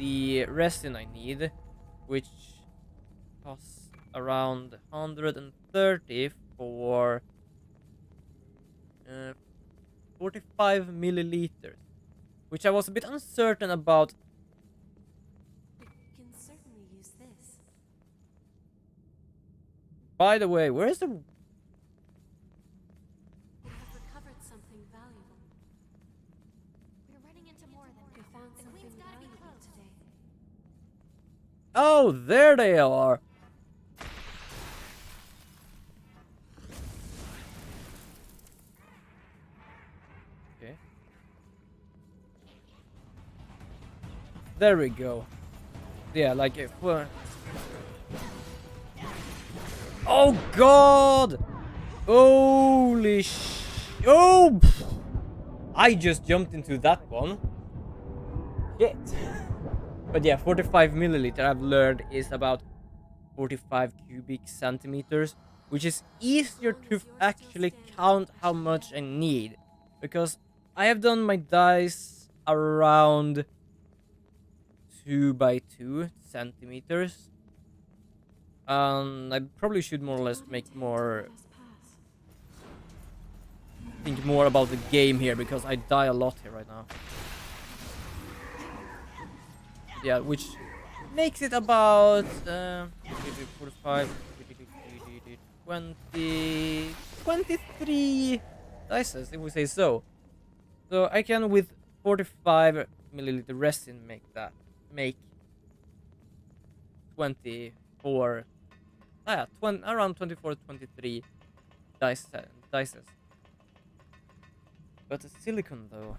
the resin I need, which costs around 130 for 45 milliliters, which I was a bit uncertain about. We can certainly use this. By the way, where is the... We have recovered something valuable. We're running into more of them. We found The something queen's gotta be valuable close. today. Oh, there they are! Okay. There we go. Yeah, like if... Oh god! Holy sh... Oh! I just jumped into that one. Shit. But yeah, 45 milliliter I've learned is about 45 cubic centimeters, which is easier to actually count how much I need, because I have done my dice around 2 by 2 centimeters. I probably should more or less make more, think more about the game here, because I die a lot here right now. Yeah, which makes it about 45, 20, 23 dices, if we say so. So I can, with 45 milliliter resin, make 24, yeah, around 24, 23 dices. But the silicon though,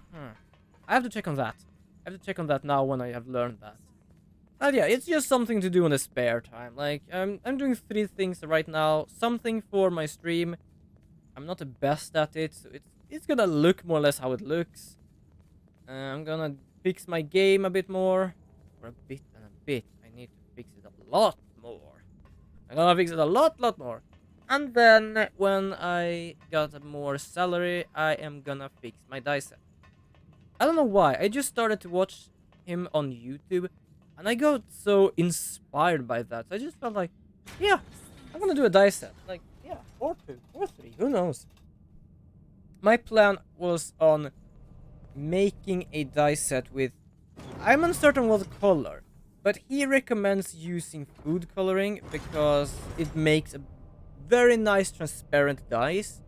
I have to check on that. I have to check on that now when I have learned that. And yeah, it's just something to do in the spare time. Like, I'm doing 3 things right now. Something for my stream. I'm not the best at it, so it's gonna look more or less how it looks. I'm gonna fix my game a bit more. Or a bit and a bit. I need to fix it a lot more. I'm gonna fix it a lot more. And then, when I got more salary, I am gonna fix my dice set. I don't know why, I just started to watch him on YouTube, and I got so inspired by that. I just felt like, yeah, I'm gonna do a dice set. Like, yeah, or 2, or 3, who knows? My plan was on making a dice set with... I'm uncertain what color, but he recommends using food coloring because it makes a very nice transparent dice.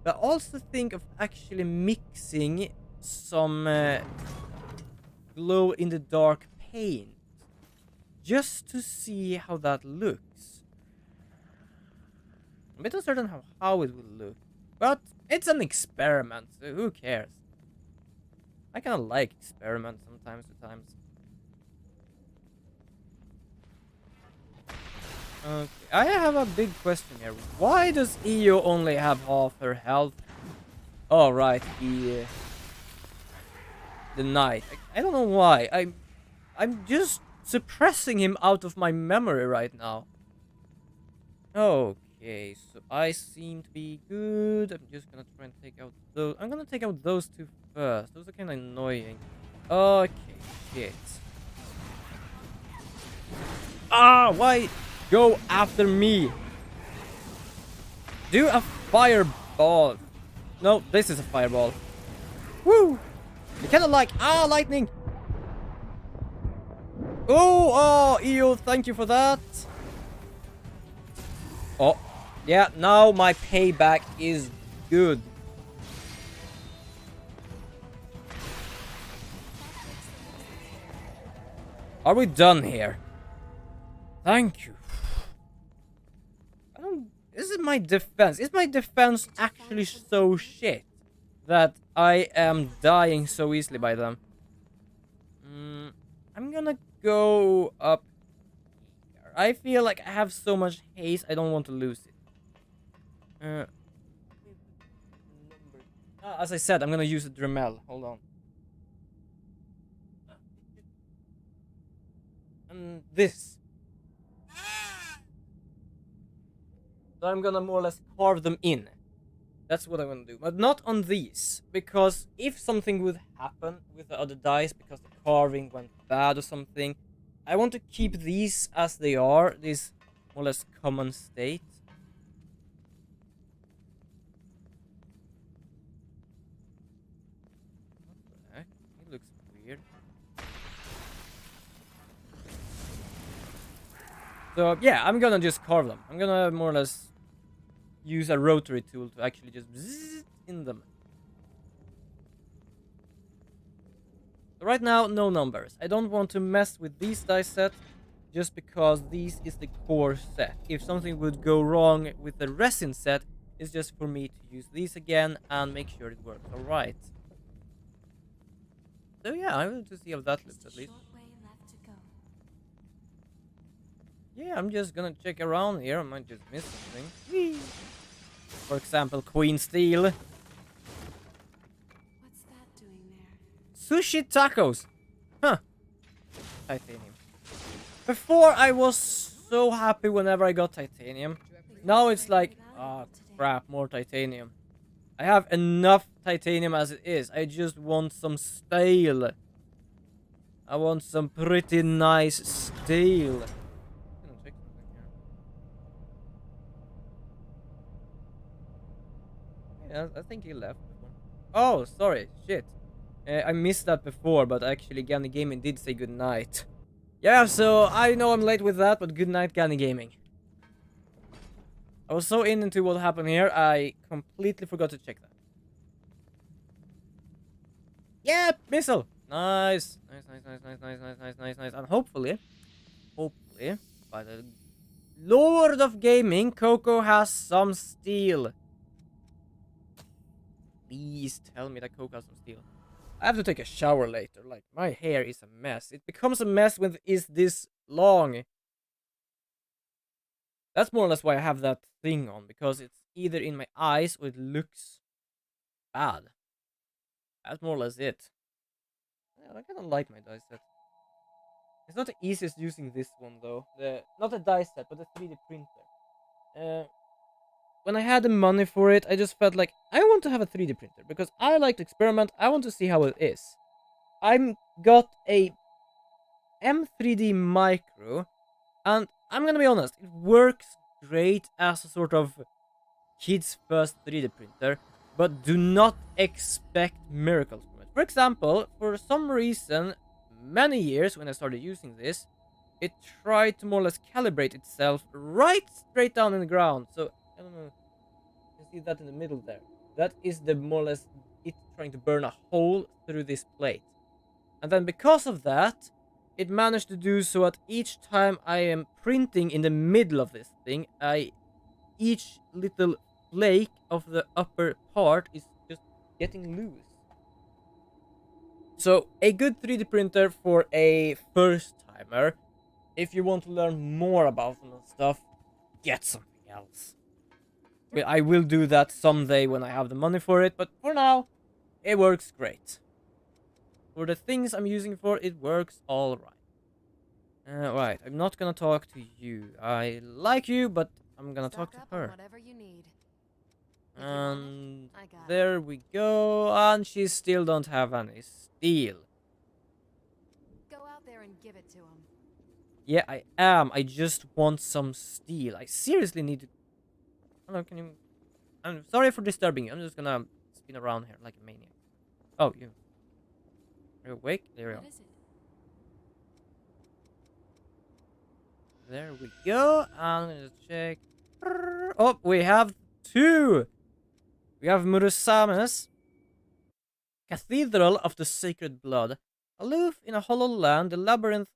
But I also think of actually mixing some glow in the dark paint just to see how that looks. I'm a bit uncertain how it will look, but it's an experiment, so who cares? I kind of like experiments sometimes to times. Okay, I have a big question here. Why does Io only have half her health? Oh, right, the knight. I don't know why. I'm just suppressing him out of my memory right now. Okay, so I seem to be good. I'm just gonna try and take out those. I'm gonna take out those 2 first. Those are kind of annoying. Okay, shit. Ah, why go after me? Do a fireball. No, this is a fireball. Woo! I kind of like... Ah, lightning! Oh, Io, thank you for that. Oh, yeah, now my payback is good. Are we done here? Thank you. I don't... This is my defense. Is my defense actually so shit that I am dying so easily by them? I'm gonna go up here. I feel like I have so much haste, I don't want to lose it. As I said, I'm gonna use a Dremel. Hold on. And this. So I'm gonna more or less carve them in. That's what I want to do, but not on these, because if something would happen with the other dice because the carving went bad or something, I want to keep these as they are, this more or less common state. What the heck? It looks weird. So yeah, I'm gonna just carve them. I'm gonna more or less use a rotary tool to actually just bzzz in them. So right now, no numbers. I don't want to mess with these dice set just because this is the core set. If something would go wrong with the resin set, it's just for me to use these again and make sure it works alright. So yeah, I want to see how that looks Just at a least. short way left to go. Yeah, I'm just gonna check around here. I might just miss something. Whee! For example, Queen Steel. What's that doing there? Sushi tacos! Huh. Titanium. Before, I was so happy whenever I got titanium. Now it's like, ah, crap, more titanium. I have enough titanium as it is. I just want some steel. I want some pretty nice steel. Gonna check something here. Yeah, I think he left before. Oh, sorry, shit. I missed that before, but actually Gani Gaming did say goodnight. Yeah, so I know I'm late with that, but good night, Gani Gaming. I was so into what happened here, I completely forgot to check that. Yeah, missile! Nice. Nice. And hopefully, by the Lord of Gaming, Coco has some steel. Please tell me that Coco has some steel. I have to take a shower later. Like, my hair is a mess. It becomes a mess when it is this long. That's more or less why I have that thing on, because it's either in my eyes or it looks bad. That's more or less it. Yeah, I kind of like my dice set. It's not the easiest using this one though. Not the dice set, but the 3D printer. When I had the money for it, I just felt like I want to have a 3D printer because I like to experiment. I want to see how it is. I'm got a M3D Micro, and I'm gonna be honest, it works great as a sort of kid's first 3D printer, but do not expect miracles from it. For example, for some reason, many years when I started using this, it tried to more or less calibrate itself right straight down in the ground. So, I don't know, you can see that in the middle there. That is the more or less it trying to burn a hole through this plate. And then because of that, it managed to do so at each time I am printing in the middle of this thing, each little flake of the upper part is just getting loose. So, a good 3D printer for a first timer. If you want to learn more about some stuff, get something else. But I will do that someday when I have the money for it, but for now, it works great. For the things I'm using for, it works alright. Right, I'm not gonna talk to you. I like you, but I'm gonna talk to her. Whatever you need. And I got it. there we go. And she still don't have any steel. Go out there and give it to him. Yeah, I am. I just want some steel. I seriously need to... Hello, can you... I'm sorry for disturbing you. I'm just gonna spin around here like a maniac. Oh, you. Are you awake? There we go. What is it? There we go. I'm gonna just check. Oh, we have two. We have Murusame's Cathedral of the Sacred Blood. Aloof in a hollow land, the labyrinth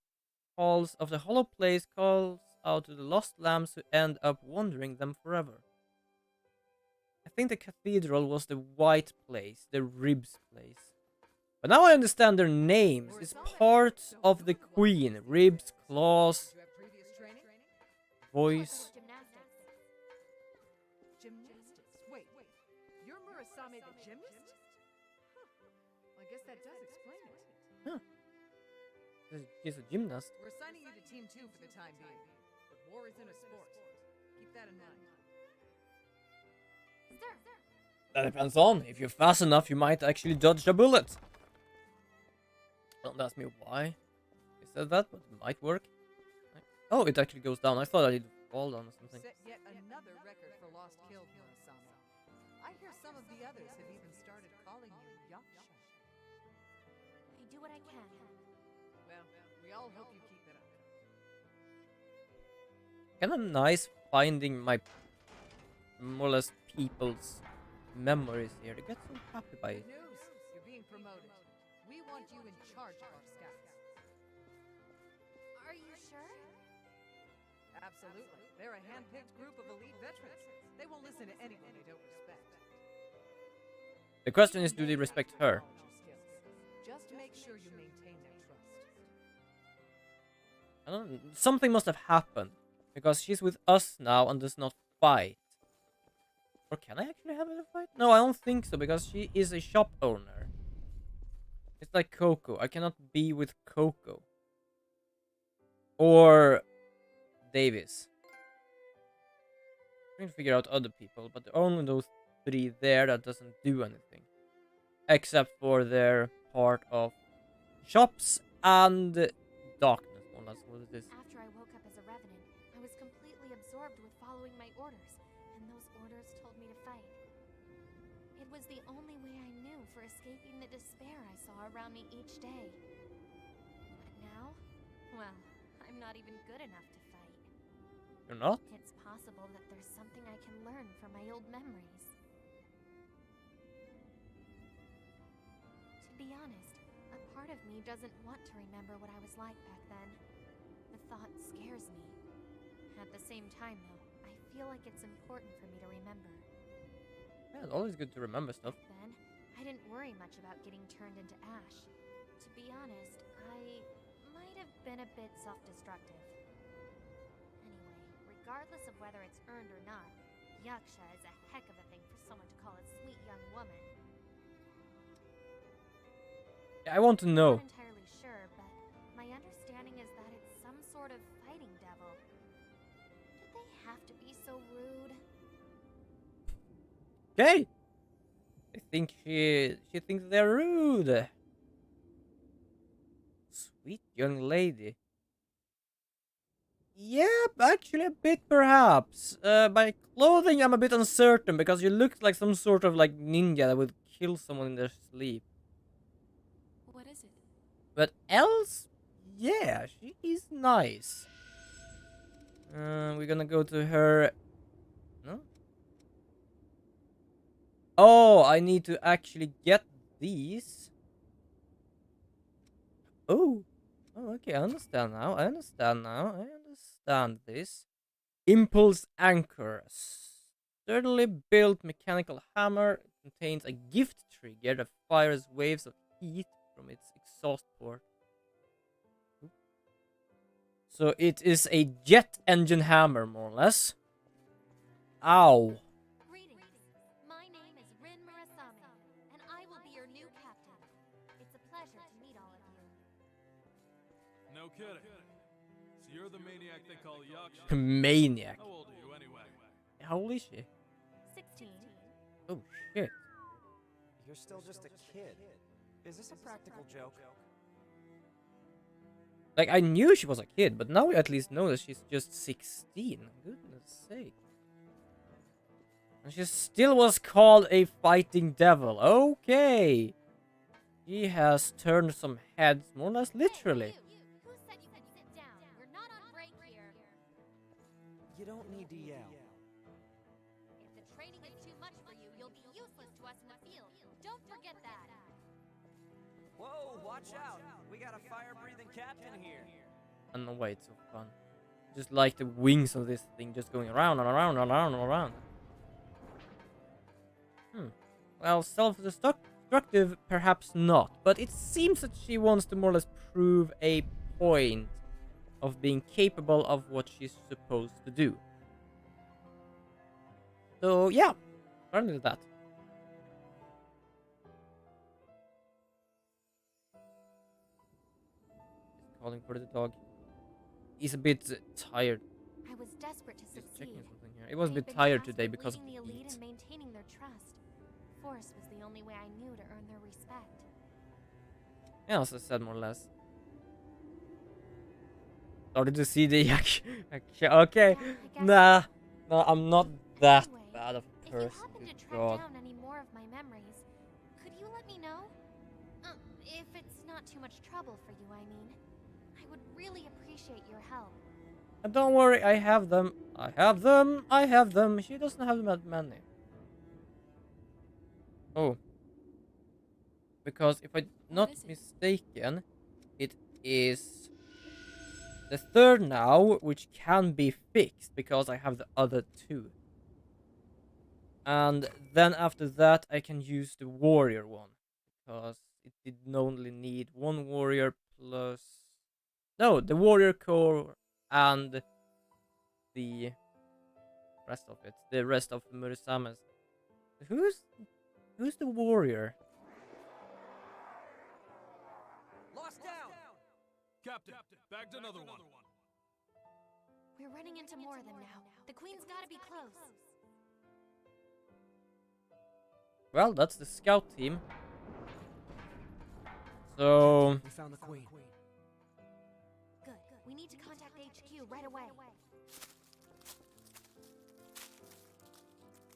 halls of the hollow place calls out to the lost lambs who end up wandering them forever. I think the cathedral was the white place, the ribs place. But now I understand their names. It's parts of the queen. Ribs, claws, voice. Gymnastics. Gymnastics? Wait. You're Murasame the gymnast? Huh. Well, I guess that does explain it. She's a gymnast. We're assigning you to Team 2 for the time being. But war isn't a sport. Keep that in mind. Sir, That depends on. If you're fast enough, you might actually dodge a bullet. Don't ask me why he said that, but it might work. Oh, it actually goes down. I thought I did fall down or something. Set yet another record for lost killed, Murasame. I hear some of the others have even started calling you Yaksha. I do what I can. Well, we all hope you keep it up. Kind of nice finding my more or less people's memories here. I get so happy by it. Good news, you're being promoted. We want you in charge of our scouts. Are you sure? Absolutely. They're a hand-picked group of elite veterans. They won't listen to anyone they don't respect. The question is, do they respect her? Just make sure you maintain their trust. I don't. Something must have happened because she's with us now and does not fight. Or can I actually have her fight? No, I don't think so because she is a shop owner. It's like Coco. I cannot be with Coco. Or Davis. I'm trying to figure out other people, but there are only those three there that doesn't do anything. Except for their part of shops and darkness. Well, that's what it is. After I woke up as a revenant, I was completely absorbed with following my orders, and those orders told me to fight. It was the only way I knew for escaping the despair I saw around me each day. But now, well, I'm not even good enough to fight. You're not? It's possible that there's something I can learn from my old memories. To be honest, a part of me doesn't want to remember what I was like back then. The thought scares me. At the same time, though, I feel like it's important for me to remember. Yeah, it's always good to remember stuff. Then, I didn't worry much about getting turned into ash. To be honest, I might have been a bit self-destructive. Anyway, regardless of whether it's earned or not, Yaksha is a heck of a thing for someone to call a sweet young woman. Yeah, I want to know. I'm not entirely sure, but my understanding is that it's some sort of fighting devil. Did they have to be so rude? Okay. I think she thinks they're rude. Sweet young lady. Yep, actually a bit perhaps. By clothing I'm a bit uncertain because you look like some sort of like ninja that would kill someone in their sleep. What is it? But else, yeah, she is nice. We're gonna go to her. No? Oh, I need to actually get these. Oh. Oh, okay, I understand now. I understand this. Impulse anchor. Sturdily built mechanical hammer. It contains a gift trigger that fires waves of heat from its exhaust port. So it is a jet engine hammer, more or less. Ow. Greetings. My name is Rin Murasame, and I will be your new captain. It's a pleasure to meet all of you. No kidding. So you're the maniac they call Yaksha. Maniac. How old are you anyway? How old is she? 16. Oh shit. You're still just a kid. Is this a practical joke? Like, I knew she was a kid, but now we at least know that she's just 16. Goodness sake. And she still was called a fighting devil. Okay. She has turned some heads, more or less literally. Hey, you. Who said you could sit down? We're not on break here. You don't need to yell. If the training is too much for you, you'll be useless to us in the field. Don't forget that. Whoa, watch out! We got a fire-breathing captain here. And no way, it's so fun. Just like the wings of this thing just going around and around and around and around. Well, self-destructive, perhaps not. But it seems that she wants to more or less prove a point of being capable of what she's supposed to do. So, yeah. Apparently that. He's calling for the dog. He's a bit tired. I was desperate to Just succeed. checking something here. He was a I've bit been tired tasked today with because of leading the elite heat. and maintaining their trust. force was the only way I knew to earn their respect. Yeah, as I said, more or less. Started to see the okay. Yeah, I guess Nah, no, I'm not that Anyway, bad of a if you person. happen to Good track God. down any more of my memories, could you let me know? If it's not too much trouble for you, I mean. I would really appreciate your help. And don't worry, I have them. I have them. I have them. She doesn't have that many. Oh. Because if I'm not is it? mistaken, it is the third now, which can be fixed because I have the other two. And then after that, I can use the warrior one. Because it did only need one warrior plus... No, the warrior core and the rest of it. The rest of Murisame's. Who's the warrior? Lost down! Captain, bagged another one. We're running into more of them now. The queen's gotta be close. Well, that's the scout team. So... We found the queen. Good. We need to contact HQ right away.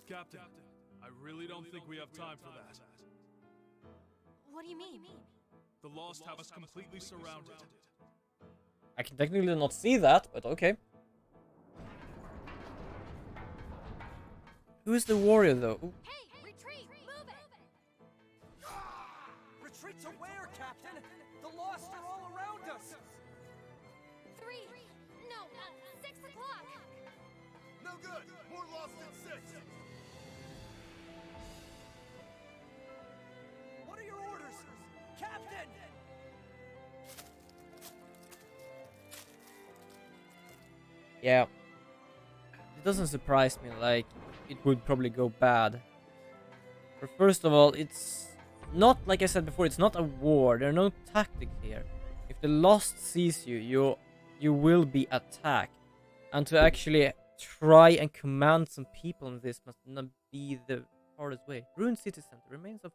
Captain, I really don't think we have time for that. What do you mean? The Lost have us completely surrounded. I can technically not see that, but okay. Who is the warrior though? Ooh. Hey, retreat! Move it! Retreat to where, Captain? The Lost are all around us! 3! No, 6 o'clock! No good! More lost at 6! What are your orders? Captain! Yeah. It doesn't surprise me, like, it would probably go bad. For first of all, it's not, like I said before, it's not a war. There are no tactics here. If the Lost sees you, you will be attacked. And to actually try and command some people in this must not be the hardest way. Ruined city center. Remains of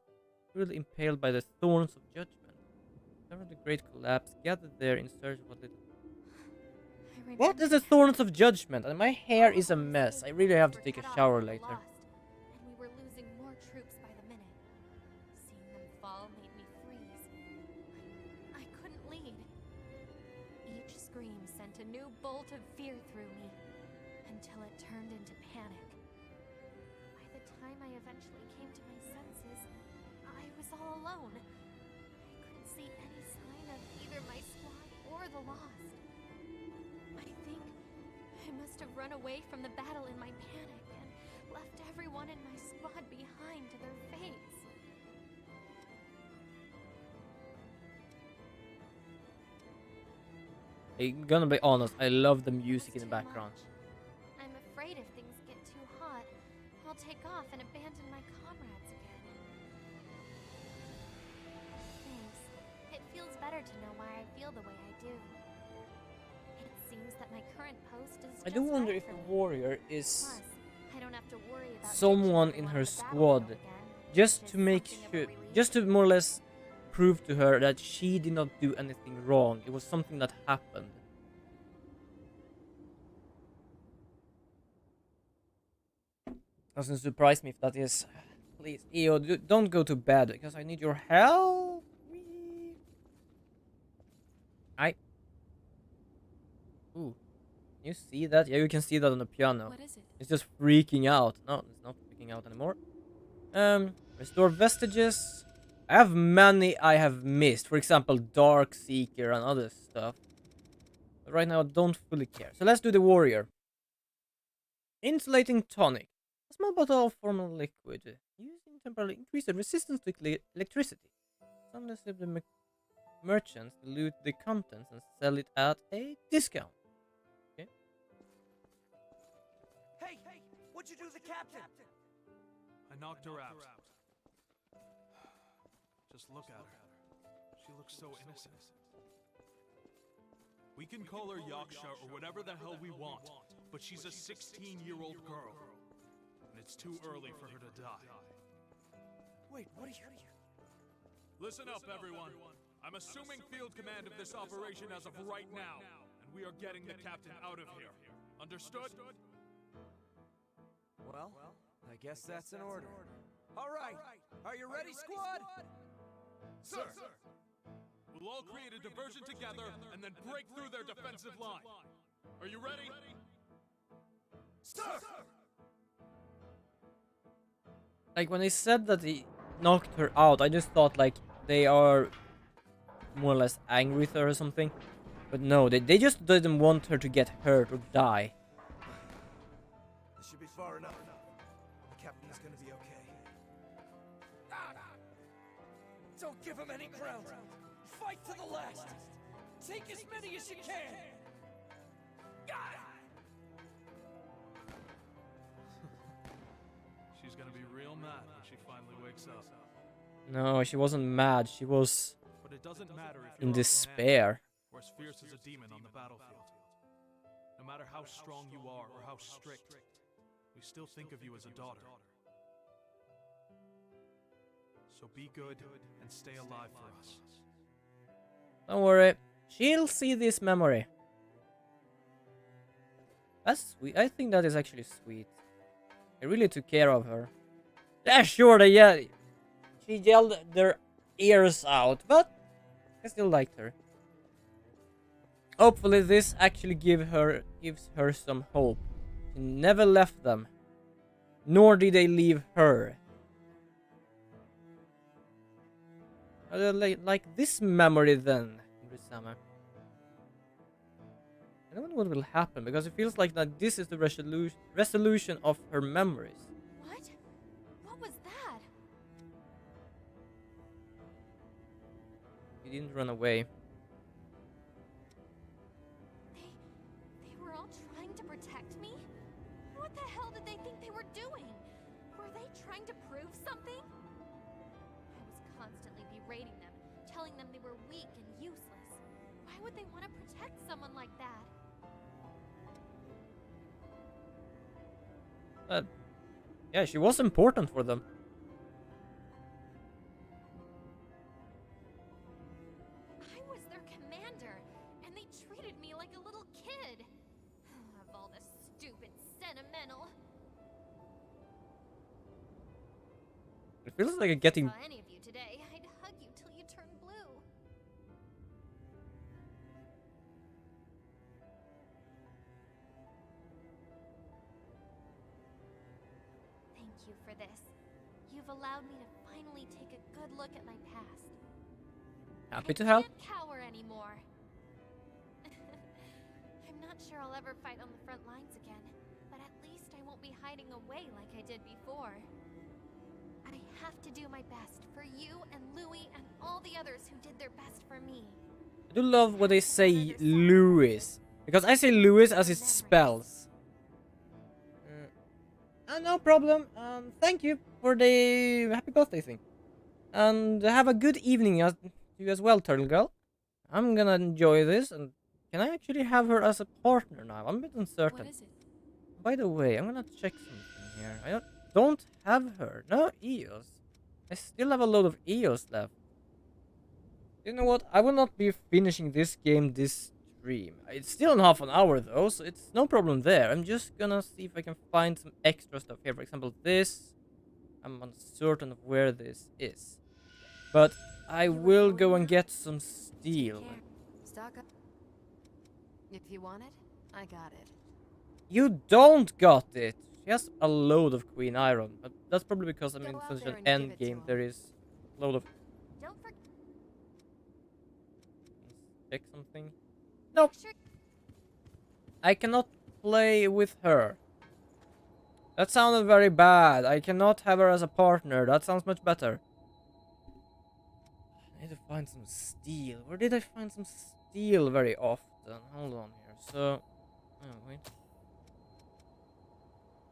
cruelly impaled by the thorns of judgment. After the great collapse, gathered there in search of what little... I What remember is the now. thorns of judgment? And my hair is a All of mess. the I really have to were take a cut off shower from the later. Lost, and we were losing more troops by the minute. Seeing them fall made me freeze. I couldn't lead. Each scream sent a new bolt of fear through me, until it turned into panic. By the time I eventually came to my senses, I was all alone. I couldn't see any sign of either my squad or the Lost. I think I must have run away from the battle in my panic and left everyone in my squad behind to their fates. I'm gonna be honest, I love the music in the Too background. much. I'm afraid if things get too hot, I'll take off and abandon my comrades again. Thanks. It feels better to know why I feel the way I do. It seems that my current post is I do just wonder right if for the me. warrior is Plus, I don't have to worry about someone ditching in everyone her on the squad, battlefield again, just which to is make something of a sure, relief. just to more or less prove to her that she did not do anything wrong. It was something that happened. Doesn't surprise me if that is. Please, Eo, don't go to bed because I need your help. Ooh, can you see that? Yeah, you can see that on the piano. What is it? It's just freaking out. No, it's not freaking out anymore. Restore vestiges. I have many I have missed. For example, Dark Seeker and other stuff. But right now, I don't fully care. So let's do the warrior. Insulating tonic. A small bottle of formal liquid. Used in temporarily increase the resistance to electricity. Sometimes the merchants dilute the contents and sell it at a discount. Hey! What'd you do to the captain? I knocked her out. Just look at her. She looks so innocent. We can call her Yaksha or whatever the hell we want, but she's a 16-year-old girl. And it's too early for her to die. Wait, what are you... Listen up, everyone. I'm assuming field command of this operation as of right now, and we are getting the captain out of here. Understood? Well, I guess that's an order. All right, are you ready, squad? Sir! We'll all create a diversion together and then break through their defensive line. Are you ready? Sir! Like when they said that he knocked her out, I just thought like they are more or less angry with her or something. But no, they just didn't want her to get hurt or die. This should be far enough. The captain is gonna be okay. Don't give him any ground. Fight to the last. Take as many as you can. She's gonna be real mad when she finally wakes up. No, she wasn't mad. She was But it doesn't matter if in you're despair. or as fierce as a demon on the battlefield. No matter how strong you are or how strict, we still think of you as a daughter. So be good and stay alive for us. Don't worry. She'll see this memory. That's sweet. I think that is actually sweet. They really took care of her. Yeah, sure, she yelled their ears out, but I still liked her. Hopefully this actually gives her some hope. She never left them. Nor did they leave her. Like this memory then, Risama. I don't know what will happen because it feels like that this is the resolution of her memories. What? What was that? She didn't run away. They were all trying to protect me? What the hell did they think they were doing? Were they trying to prove something? I was constantly berating them, telling them they were weak and useless. Why would they want to protect someone like that? Yeah, she was important for them. I was their commander, and they treated me like a little kid. Of all the stupid sentimental. It feels like getting. If I saw any of you today, I'd hug you till you turn blue. Thank you for this. You've allowed me to finally take a good look at my past. Happy to I help. can't cower anymore. I'm not sure I'll ever fight on the front lines again, but at least I won't be hiding away like I did before. I have to do my best for you and Louis and all the others who did their best for me. I do love what they say Louis. Because I say Louis as it spells. No problem. Thank you for the happy birthday thing. And have a good evening you as well, Turtle Girl. I'm gonna enjoy this. And can I actually have her as a partner now? I'm a bit uncertain. What is it? By the way, I'm gonna check something here. I don't have her. No EOS. I still have a load of EOS left. You know what? I will not be finishing this game this stream. It's still in half an hour though, so it's no problem there. I'm just gonna see if I can find some extra stuff here. For example, this. I'm uncertain of where this is. But I will go and get some steel. Here, stock up. If you want it, I got it. You don't got it! She has a load of Queen Iron. But that's probably because I'm in Go out such there an and give end it to game. him. There is a load of... Don't forget. Check something. Nope. Sure. I cannot play with her. That sounded very bad. I cannot have her as a partner. That sounds much better. I need to find some steel. Where did I find some steel very often? Hold on here. So... Oh, wait.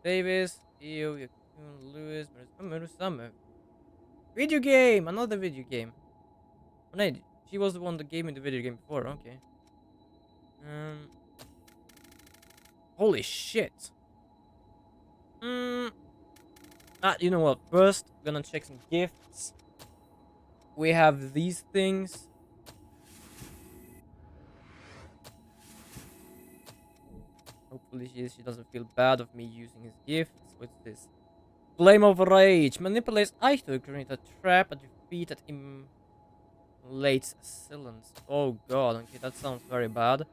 Davis, Eo, Yakun, Lewis, Marissa. Video game! Another video game. Oh, no, she was the one that gave me the video game before. Okay. Holy shit. You know what? First, gonna check some gifts. We have these things. Hopefully she doesn't feel bad of me using his gifts. What's this? Flame of Rage. Manipulates ice to create a trap at your feet that immolates assailants. Oh god, okay, that sounds very bad.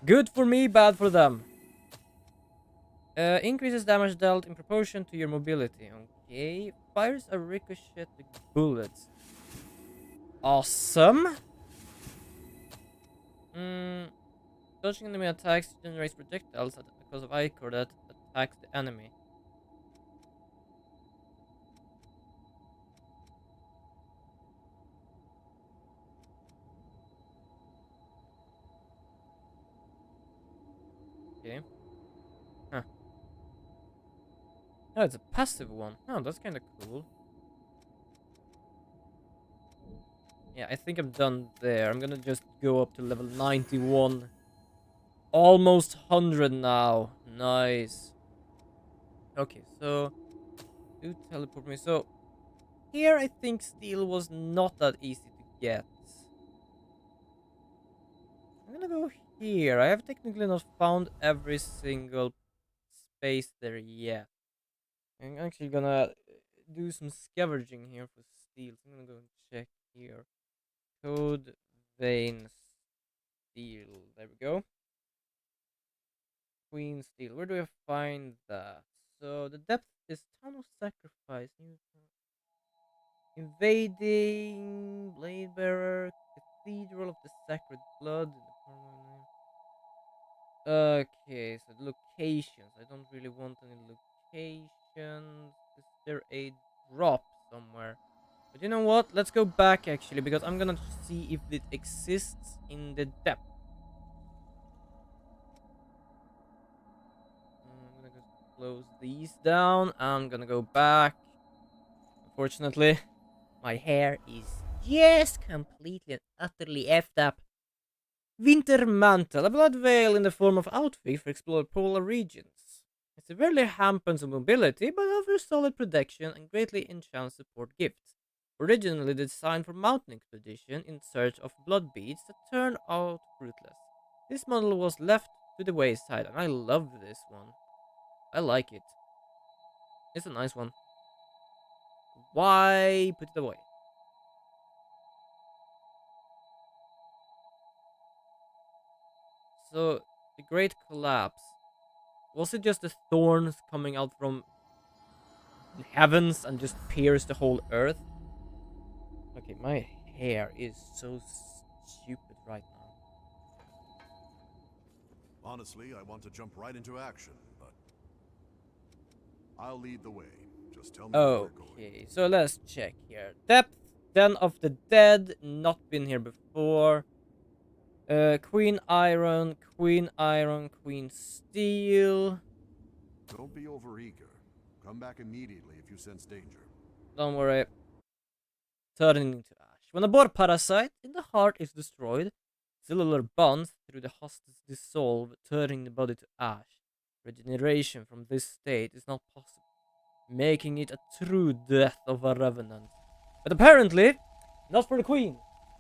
Good for me, bad for them. Increases damage dealt in proportion to your mobility. Okay. Fires a ricochet bullets. Awesome. Dodging enemy attacks generates projectiles because of Ichor that attacks the enemy. Okay. Huh. Oh, it's a passive one. Oh, that's kind of cool. Yeah, I think I'm done there. I'm gonna just go up to level 91. Almost 100 now. Nice. Okay, so do teleport me. So here I think steel was not that easy to get. I'm gonna go here. I have technically not found every single space there yet. I'm actually gonna do some scavenging here for steel. So I'm gonna go and check here. Code vein steel. There we go. Queen steel. Where do I find that? So the depth is Town of Sacrifice. Invading Blade Bearer, Cathedral of the Sacred Blood. Okay, so the locations. I don't really want any locations. Is there a drop somewhere? But you know what? Let's go back actually, because I'm gonna see if it exists in the depth. I'm gonna just close these down. I'm gonna go back. Unfortunately, my hair is just completely and utterly effed up. Winter Mantle, a blood veil in the form of outfit for exploring polar regions. It severely hampers mobility, but offers solid protection and greatly enchants support gifts. Originally designed for mountain expedition in search of blood beads that turn out fruitless. This model was left to the wayside, and I love this one. I like it. It's a nice one. Why put it away? So, the Great Collapse. Was it just the thorns coming out from the heavens and just pierce the whole earth? Okay, my hair is so stupid right now. Honestly, I want to jump right into action, but I'll lead the way. Just tell me where we're going. Okay, so let's check here. Depth, Den of the Dead, not been here before. Queen Iron, Queen Steel. Don't be overeager. Come back immediately if you sense danger. Don't worry. Turning into ash. When a boar parasite in the heart is destroyed, cellular bonds through the hostage dissolve, turning the body to ash. Regeneration from this state is not possible, making it a true death of a revenant. But apparently, not for the queen.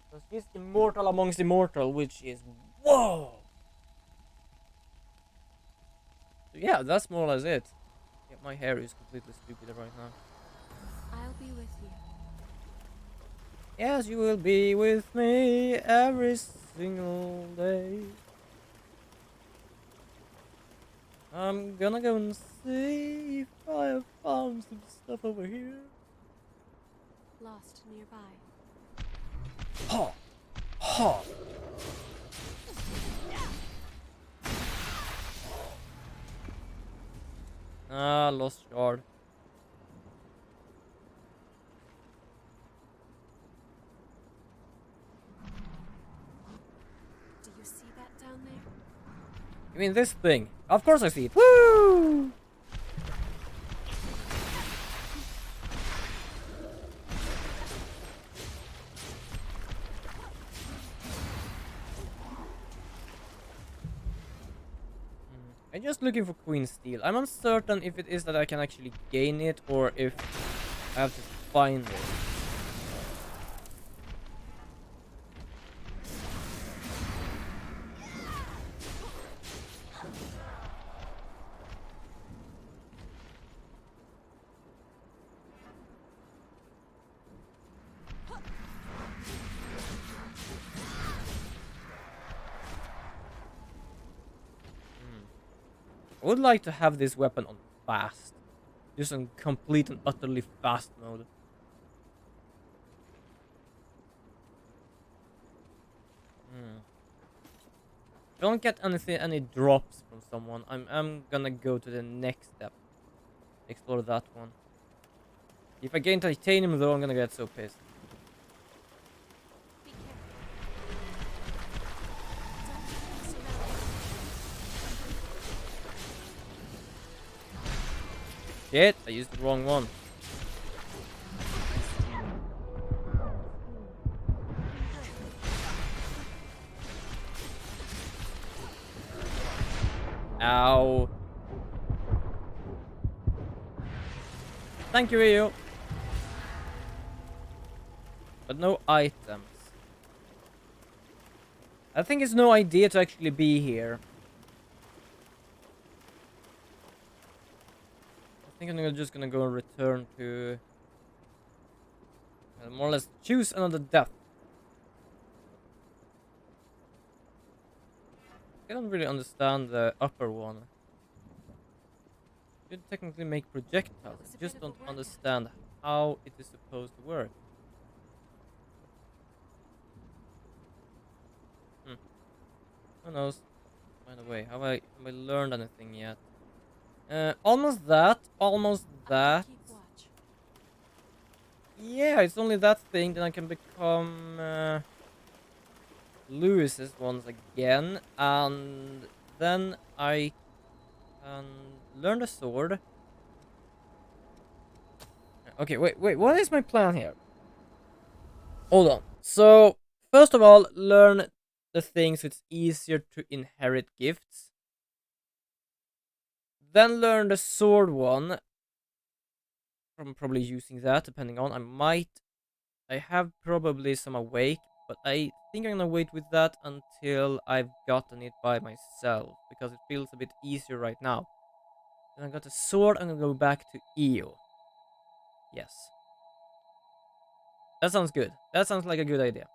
Because she's immortal amongst immortal, which is whoa. So yeah, that's more or less it. Yeah, my hair is completely stupid right now. I'll be with you. Yes, you will be with me every single day. I'm gonna go and see if I have found some stuff over here. Lost nearby. Ha! Ha! Ah, lost shard. Do you see that down there? You mean this thing? Of course I see it. Woo! I'm just looking for Queen Steel. I'm uncertain if it is that I can actually gain it or if I have to find it. I would like to have this weapon on fast. Just on complete and utterly fast mode. Don't get any drops from someone. I'm gonna go to the next step. Explore that one. If I gain titanium though, I'm gonna get so pissed. Be careful. Shit, I used the wrong one. Ow. Thank you, Ryu. But no items. I think it's no idea to actually be here. I think I'm just gonna go and return to... more or less choose another death. I don't really understand the upper one. You could technically make projectiles. I just don't understand how it is supposed to work. Who knows? By the way, have I learned anything yet? Almost that. Almost that. Keep watch. Yeah, it's only that thing. Then I can become Lewis's once again, and then I can learn the sword. Okay, wait. What is my plan here? Hold on. So first of all, learn the things so it's easier to inherit gifts. Then learn the sword one. From probably using that, depending on. I have probably some awake, but I think I'm gonna wait with that until I've gotten it by myself, because it feels a bit easier right now. Then I got the sword, I'm gonna go back to Io. Yes. That sounds good. That sounds like a good idea.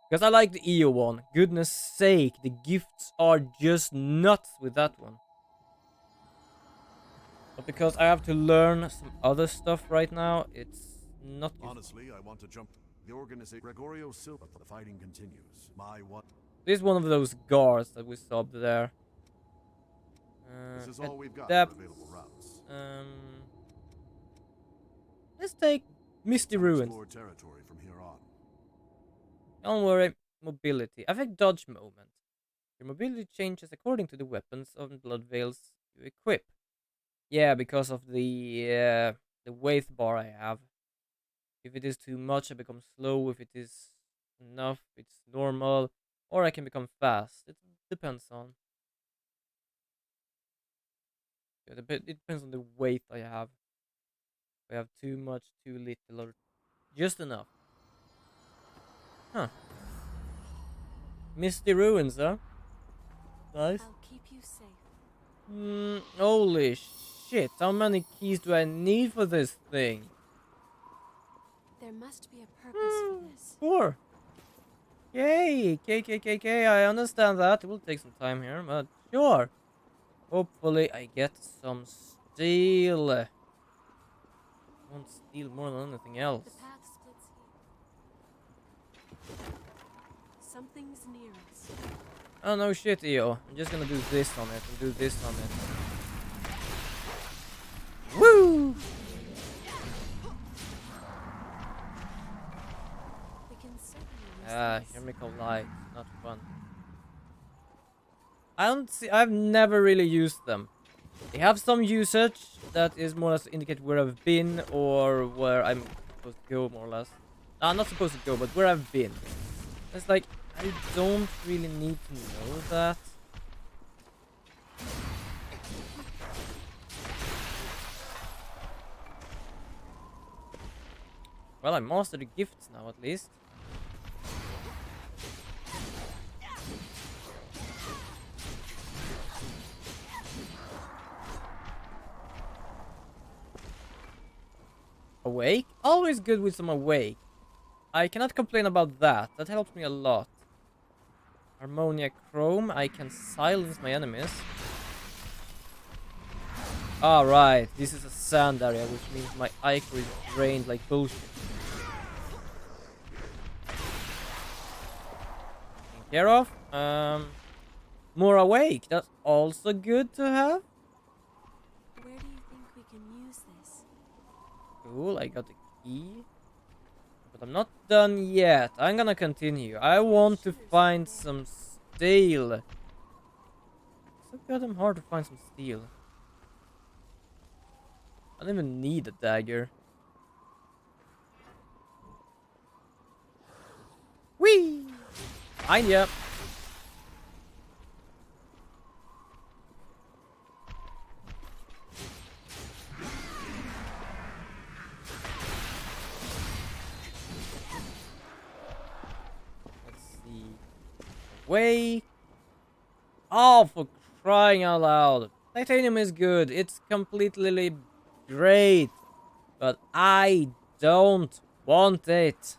Because I like the Io one. Goodness sake, the gifts are just nuts with that one. But because I have to learn some other stuff right now, it's not useful. Honestly, I want to jump. The organization Gregorio Silva. The fighting continues. My one. This is one of those guards that we saw up there. This is all we've got for depth, available routes. Let's take Misty Ruins. Explore territory from here on. Don't worry. Mobility. Affect dodge moment. Your mobility changes according to the weapons and blood veils you equip. Yeah, because of the weight bar I have. If it is too much, I become slow. If it is enough, it's normal. Or I can become fast. It depends on. Yeah, it depends on the weight I have. If I have too much, too little, or just enough. Huh. Misty Ruins, huh? Nice. I'll keep you safe. Holy shit. How many keys do I need for this thing? There must be a purpose for this. 4. Yay! KKKK, I understand that. It will take some time here, but sure. Hopefully I get some steel. I want steel more than anything else. The path splits here. Something's near us. Oh no shit, Io. I'm just gonna do this on it and do this on it. Woo! We can certainly use Ah, this. chemical light. Not fun. I've never really used them. They have some usage that is more or less to indicate where I've been or where I'm supposed to go, more or less. Nah, not supposed to go, but where I've been. It's like, I don't really need to know that. Well, I mastered the gifts now at least. Awake? Always good with some awake. I cannot complain about that. That helps me a lot. Harmonia Chrome. I can silence my enemies. Alright, this is a sand area, which means my Ichor is drained like bullshit. Taken care of. More awake. That's also good to have. Where do you think we can use this? Cool, I got the key. But I'm not done yet. I'm gonna continue. I want to find some steel. It's so goddamn hard to find some steel. I don't even need a dagger. Whee! Behind ya. Let's see. Way. Oh, for crying out loud. Titanium is good. It's completely great. But I don't want it.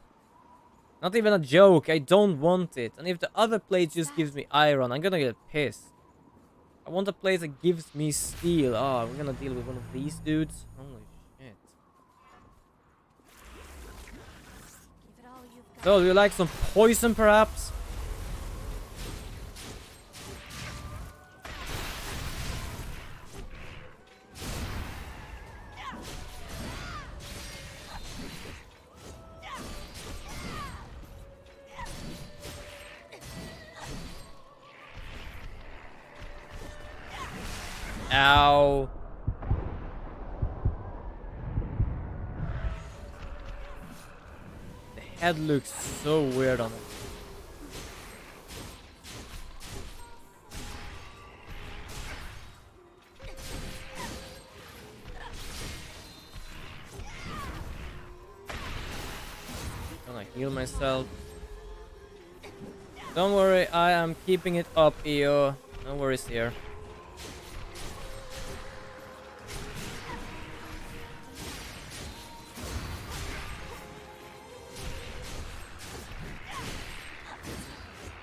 Not even a joke. I don't want it. And if the other place just gives me iron, I'm gonna get pissed. I want a place that gives me steel. Oh, we're gonna deal with one of these dudes. Holy shit. Give it all you've got. So, do you like some poison, perhaps? Ow. The head looks so weird on it. Gonna heal myself. Don't worry, I am keeping it up, Io. No worries here.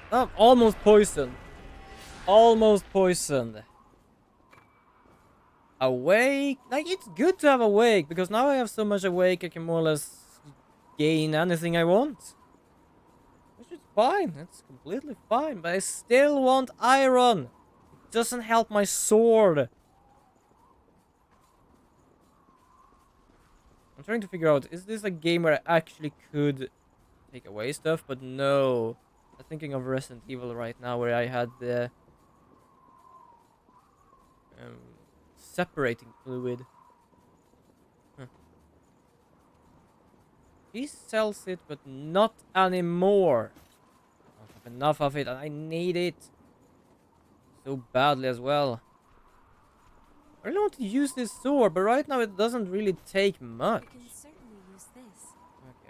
Oh, almost poisoned. Almost poisoned. Awake? Like, it's good to have awake, because now I have so much awake I can more or less gain anything I want. Which is fine. It's completely fine. But I still want iron. It doesn't help my sword. I'm trying to figure out, is this a game where I actually could take away stuff? But no. I'm thinking of Resident Evil right now, where I had the separating fluid. Huh. He sells it, but not anymore. I don't have enough of it, and I need it so badly as well. I really want to use this sword, but right now it doesn't really take much. We can certainly use this.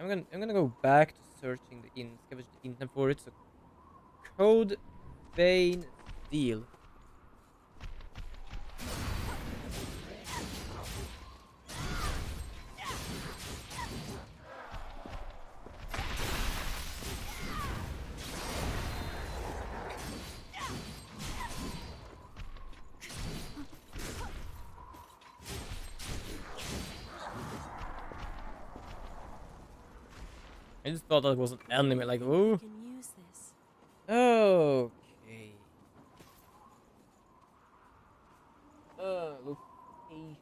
Okay, I'm gonna go back to searching the scavenge the internet for it. So, Code Vein Steel. I just thought that was an enemy, like, We ooh. can use this. Okay. Location.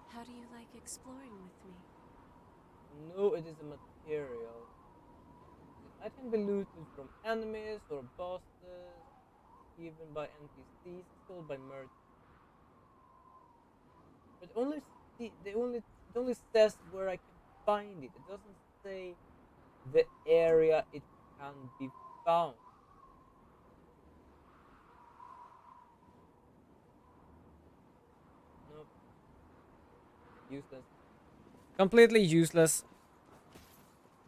How do you like exploring with me? No, it is a material. It can be looted from enemies or bosses, even by NPCs, sold by merchants. But it only says where I can find it. It doesn't say the area it can be found. Nope. Useless. Completely useless.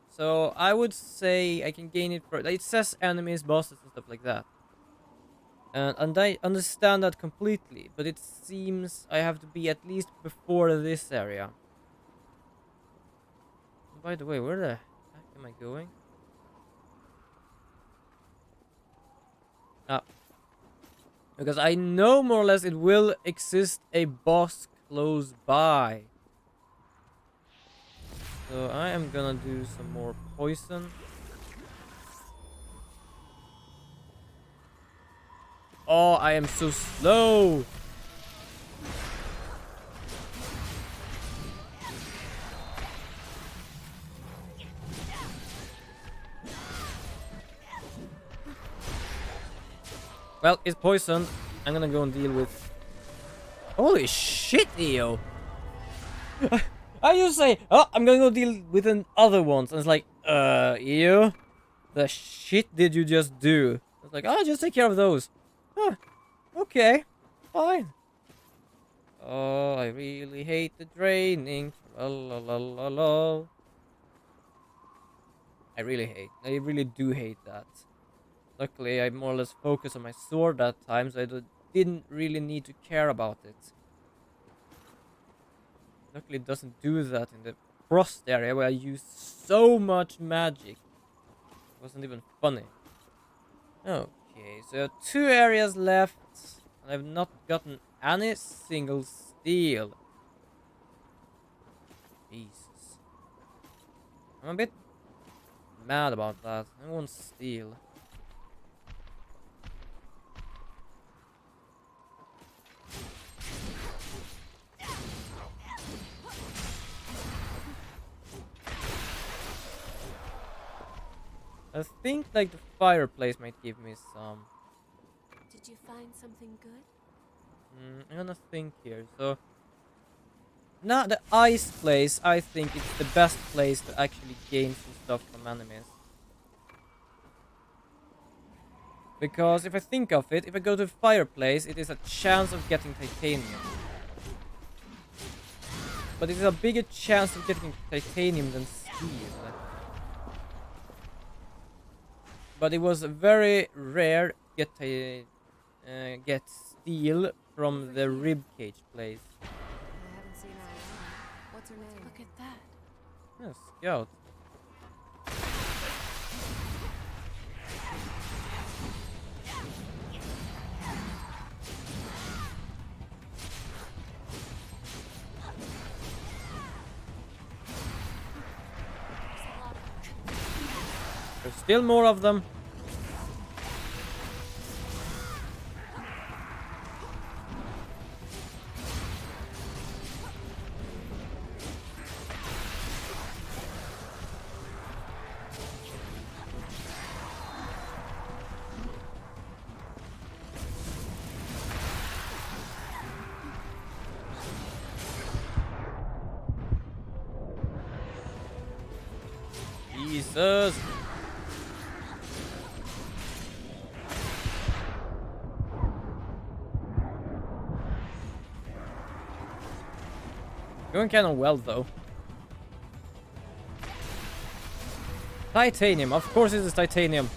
So I would say I can gain it for. It says enemies, bosses, and stuff like that. And I understand that completely, but it seems I have to be at least before this area. By the way, where the heck am I going? Ah. Because I know more or less it will exist a boss close by. So I am gonna do some more poison. Oh, I am so slow! Well, it's poisoned. I'm gonna go and deal with... Holy shit, EO! I just say, oh, I'm gonna go deal with an other ones. And it's like, EO? The shit did you just do? It's like, oh, just take care of those. Huh, okay, fine. Oh, I really hate the draining. La la la la la. I really do hate that. Luckily, I more or less focused on my sword that time, so I didn't really need to care about it. Luckily, it doesn't do that in the frost area where I used so much magic. It wasn't even funny. Okay, so 2 areas left, and I've not gotten any single steel. Jesus. I'm a bit mad about that. I want steel. I think like the fireplace might give me some. Did you find something good? I'm gonna think here. So now the ice place, I think it's the best place to actually gain some stuff from enemies. Because if I think of it, if I go to the fireplace, it is a chance of getting titanium. But it is a bigger chance of getting titanium than steel. But it was very rare to get steel from the ribcage place. I haven't seen her around. What's her name? Look at that. Yeah, scout. There's still more of them. Jesus. Going kind of well though. Titanium, of course it is titanium.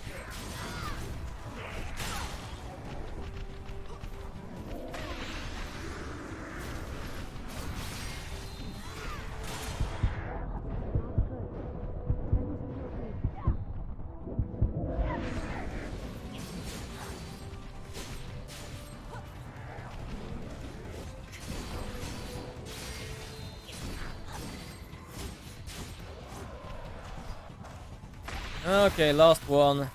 Okay, last one.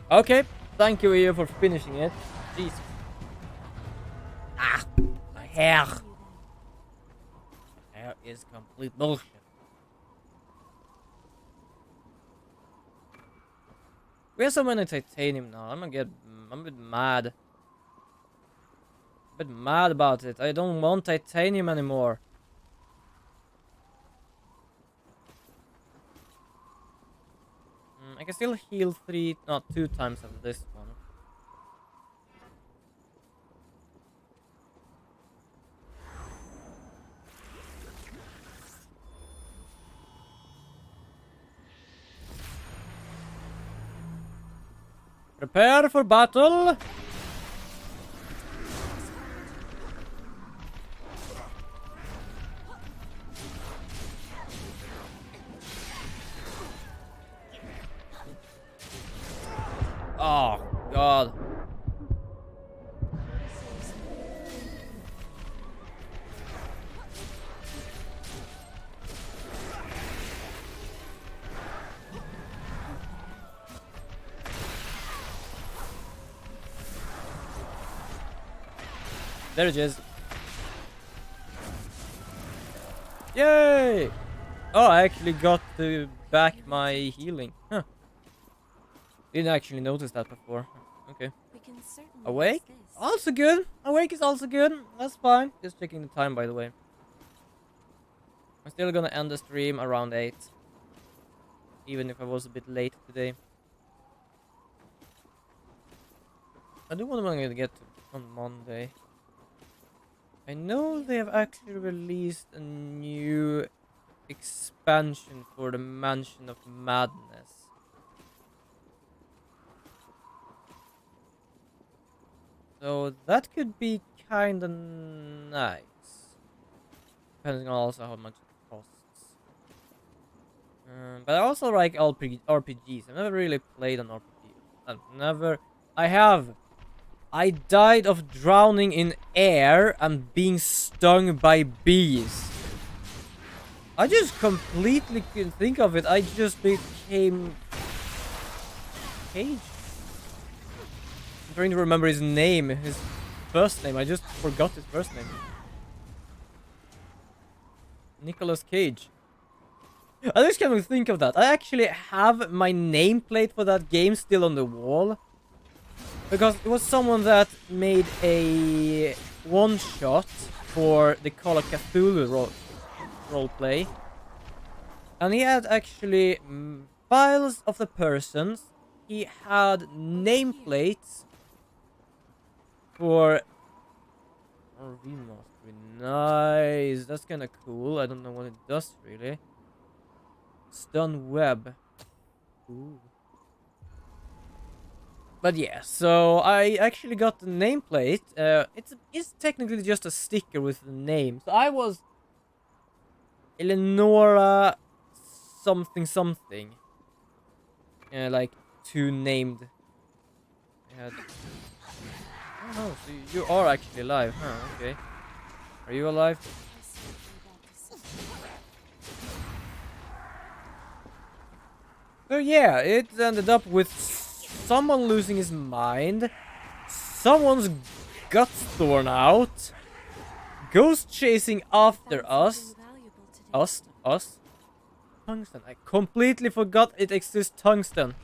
Okay, thank you, EO, for finishing it. Jeez. Ah, my hair. Hair is complete bullshit. We have so many titanium now. I'm a bit mad. A bit mad about it. I don't want titanium anymore. can still heal 2 times of this one. Prepare for battle! Oh, God. There it is. Yay! Oh, I actually got to back my healing. Huh. Didn't actually notice that before. Okay. We can certainly Awake? use this. Also good. Awake is also good. That's fine. Just checking the time, by the way. I'm still gonna end the stream around 8. Even if I was a bit late today. I do want to get to on Monday. I know they have actually released a new expansion for the Mansion of Madness. So that could be kinda nice. Depending on also how much it costs. But I also like RPGs. I've never really played an RPG. I died of drowning in air and being stung by bees. I just completely couldn't think of it. I just became... Cage? I'm trying to remember his name, his first name. I just forgot his first name. Nicolas Cage. I just can't think of that. I actually have my nameplate for that game still on the wall. Because it was someone that made a one-shot for the Call of Cthulhu roleplay. And he had actually files of the persons. He had nameplates for... Oh, remastery. Nice. That's kind of cool. I don't know what it does, really. Stun web. Ooh. But yeah, so I actually got the nameplate. It's technically just a sticker with the name. So I was Eleonora something something. Like 2 named. I don't know, so you are actually alive, huh? Okay. Are you alive? So yeah, it ended up with someone losing his mind, someone's guts torn out, ghost chasing after us. Us? Tungsten. I completely forgot it exists tungsten.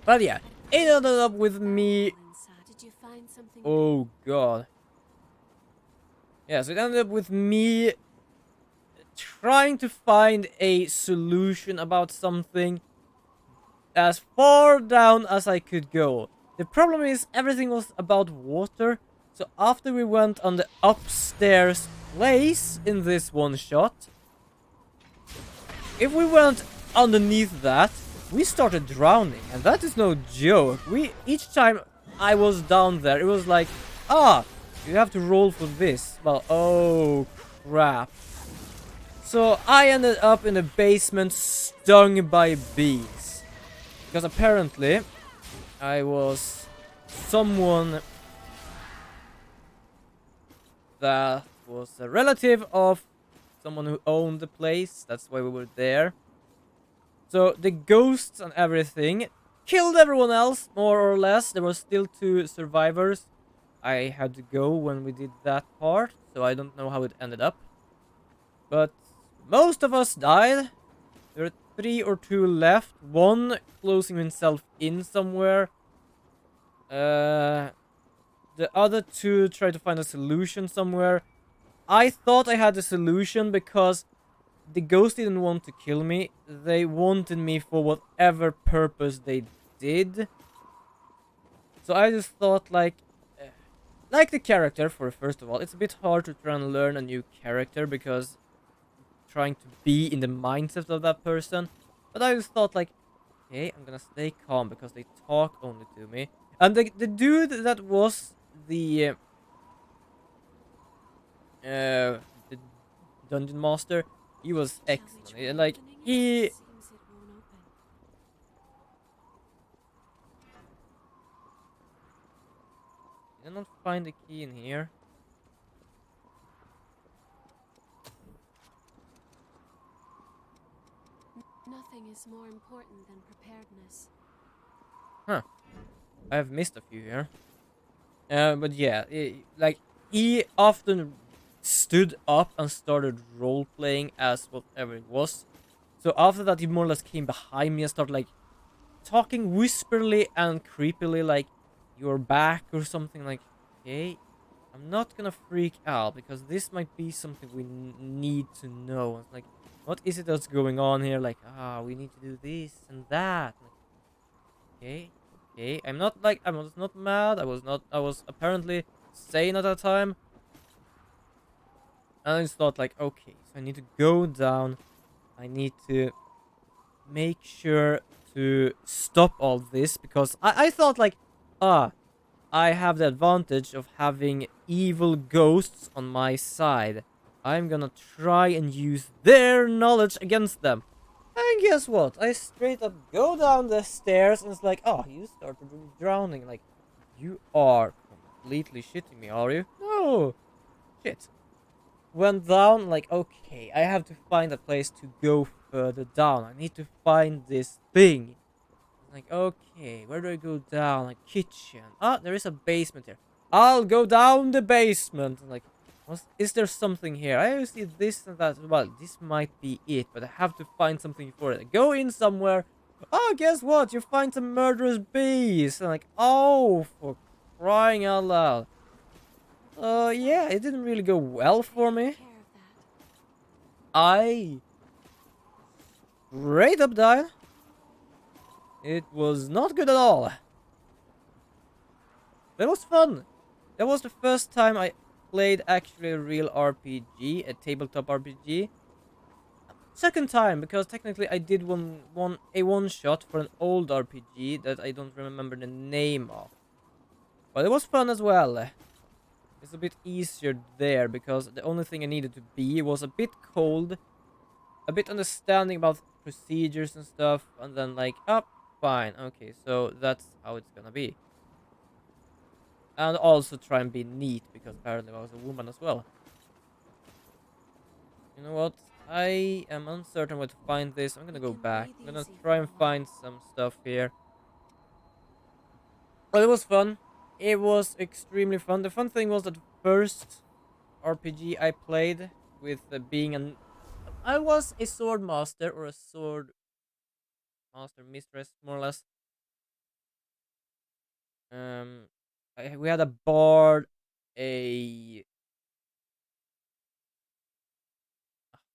But yeah, it ended up with me. Did you find something? Oh god. Yeah, so it ended up with me trying to find a solution about something as far down as I could go. The problem is everything was about water. So after we went on the upstairs place in this one shot, if we went underneath that, we started drowning, and that is no joke. Each time I was down there, it was like, you have to roll for this. Well, oh crap. So I ended up in the basement stung by bees. Because apparently I was someone that was a relative of someone who owned the place. That's why we were there. So the ghosts and everything killed everyone else, more or less. There were still 2 survivors. I had to go when we did that part, so I don't know how it ended up. But most of us died. There are 3 or 2 left. One closing himself in somewhere. The other two try to find a solution somewhere. I thought I had a solution because the ghost didn't want to kill me. They wanted me for whatever purpose they did. So I just thought like the character, for first of all, it's a bit hard to try and learn a new character because trying to be in the mindset of that person. But I just thought like, okay, I'm gonna stay calm because they talk only to me. And the dude that was the dungeon master, he was excellent. Like he did not find the key in here. Nothing is more important than preparedness. Huh. I have missed a few here. But yeah, like he often stood up and started role-playing as whatever it was. So after that, he more or less came behind me and started like talking whisperly and creepily, like you're back or something. Like, okay, I'm not gonna freak out because this might be something we need to know. It's like, what is it that's going on here? Like, we need to do this and that. Like, okay. Okay, I was not mad, I was apparently sane at that time. And I just thought like, okay, so I need to go down, I need to make sure to stop all this, because I thought like, I have the advantage of having evil ghosts on my side. I'm gonna try and use their knowledge against them. And guess what? I straight up go down the stairs and it's like, oh, you started drowning. Like, you are completely shitting me, are you? No. Shit. Went down, like, okay, I have to find a place to go further down. I need to find this thing. Like, okay, where do I go down? Like, kitchen. Ah, there is a basement here. I'll go down the basement. And like, is there something here? I see this and that. Well, this might be it, but I have to find something for it. I go in somewhere. Oh, guess what? You find some murderous bees. And like, oh, for crying out loud. Yeah, it didn't really go well for me. I straight up died. It was not good at all. But it was fun. That was the first time I played actually a real RPG, a tabletop RPG. Second time, because technically I did a one shot for an old RPG that I don't remember the name of. But it was fun as well. It's a bit easier there because the only thing I needed to be was a bit cold, a bit understanding about procedures and stuff, and then like, fine, okay, so that's how it's gonna be. And also try and be neat, because apparently I was a woman as well. You know what? I am uncertain where to find this. I'm gonna go back. I'm gonna try and find some stuff here. But it was fun. It was extremely fun. The fun thing was that the first RPG I played with being an... I was a sword master, or a sword master mistress, more or less. We had a bard, a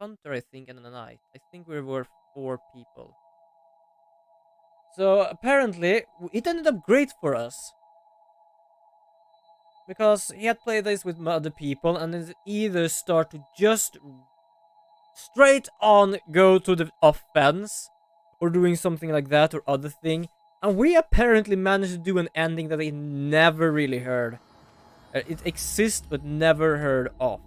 hunter, I think, and a knight. I think we were 4 people. So apparently, it ended up great for us. Because he had played this with other people, and it either start to just straight on go to the offense, or doing something like that, or other thing. And we apparently managed to do an ending that I never really heard. It exists, but never heard of.